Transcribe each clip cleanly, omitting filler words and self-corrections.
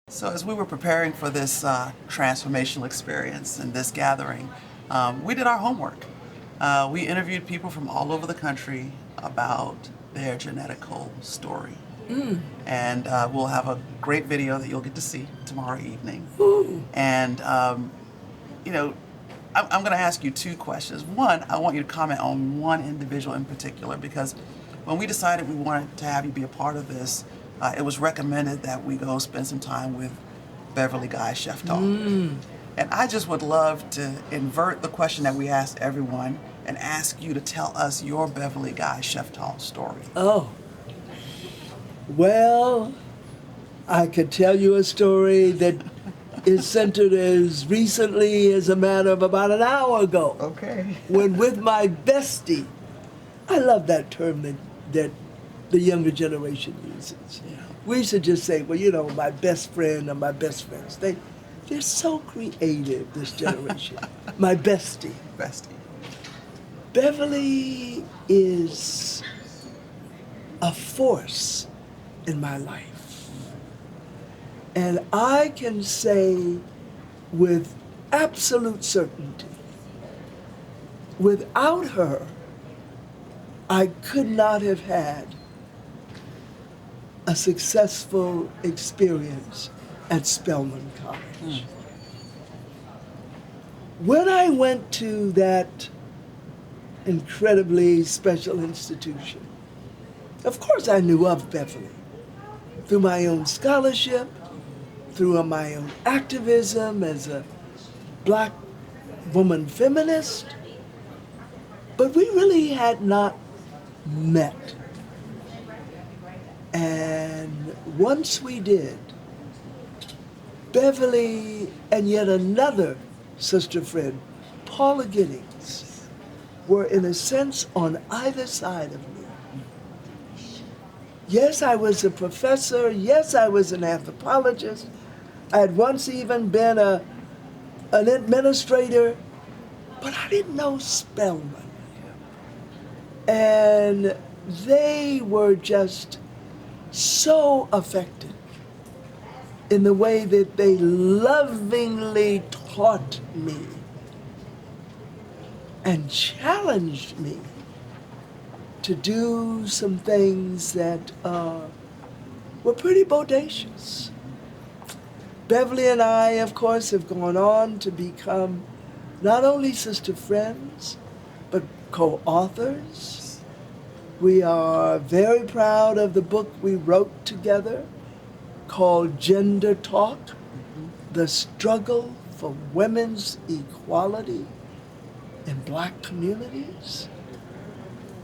So as we were preparing for this transformational experience and this gathering, we did our homework. We interviewed people from all over the country about their Johnnetta Cole story. And we'll have a great video that you'll get to see tomorrow evening. And, you know, I'm going to ask you two questions. One, I want you to comment on one individual in particular, because when we decided we wanted to have you be a part of this, it was recommended that we go spend some time with Beverly Guy-Sheftall. And I just would love to invert the question that we asked everyone and ask you to tell us your Beverly Guy-Sheftall story. Oh. Well, I could tell you a story that is centered as recently as a matter of about an hour ago. Okay. When with my bestie, I love that term that the younger generation uses. Yeah. We used to just say, well, you know, my best friend or my best friends. They're so creative, this generation. My bestie. Bestie. Beverly is a force in my life. And I can say with absolute certainty, without her, I could not have had a successful experience at Spelman College. When I went to that incredibly special institution, of course I knew of Beverly through my own scholarship, through my own activism as a black woman feminist, but we really had not met. And once we did, Beverly and yet another sister friend, Paula Giddings, were in a sense on either side of me. Yes, I was a professor. Yes, I was an anthropologist. I had once even been an administrator, but I didn't know Spelman. And they were just so effective in the way that they lovingly taught me and challenged me to do some things that were pretty bodacious. Beverly and I, of course, have gone on to become not only sister friends, but co-authors. We are very proud of the book we wrote together called Gender Talk, The Struggle for Women's Equality in Black Communities.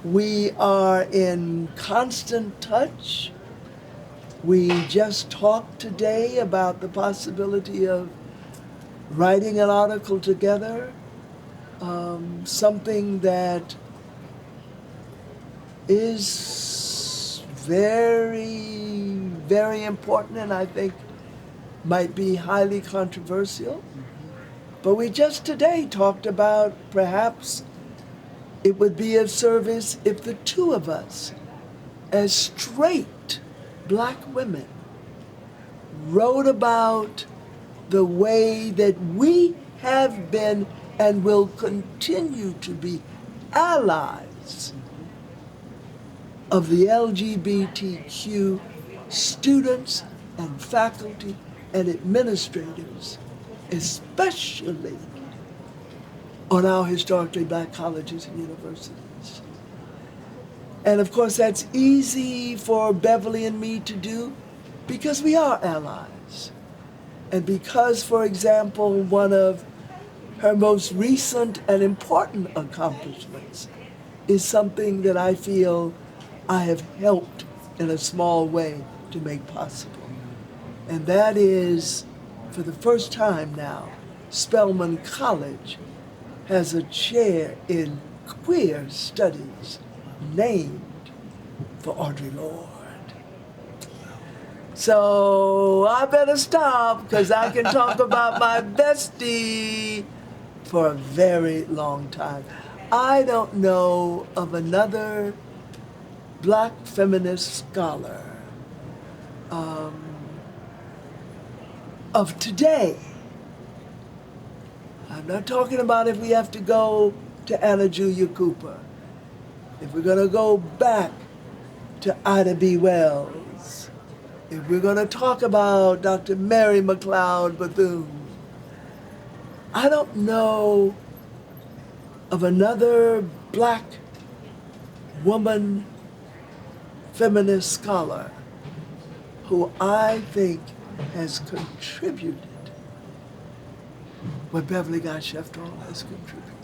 We are in constant touch. We just talked today about the possibility of writing an article together, something that is very, very important and I think might be highly controversial. But we just today talked about perhaps it would be of service if the two of us, as straight black women, wrote about the way that we have been and will continue to be allies of the LGBTQ students and faculty and administrators, especially on our historically black colleges and universities. And of course that's easy for Beverly and me to do because we are allies. And because, for example, one of her most recent and important accomplishments is something that I feel I have helped in a small way to make possible. And that is, for the first time now, Spelman College has a chair in queer studies named for Audre Lorde. So I better stop because I can talk about my bestie for a very long time. I don't know of another black feminist scholar of today. I'm not talking about if we have to go to Anna Julia Cooper, if we're going to go back to Ida B. Wells, if we're going to talk about Dr. Mary McLeod Bethune. I don't know of another black woman feminist scholar who I think has contributed what Beverly Guy-Sheftall has contributed.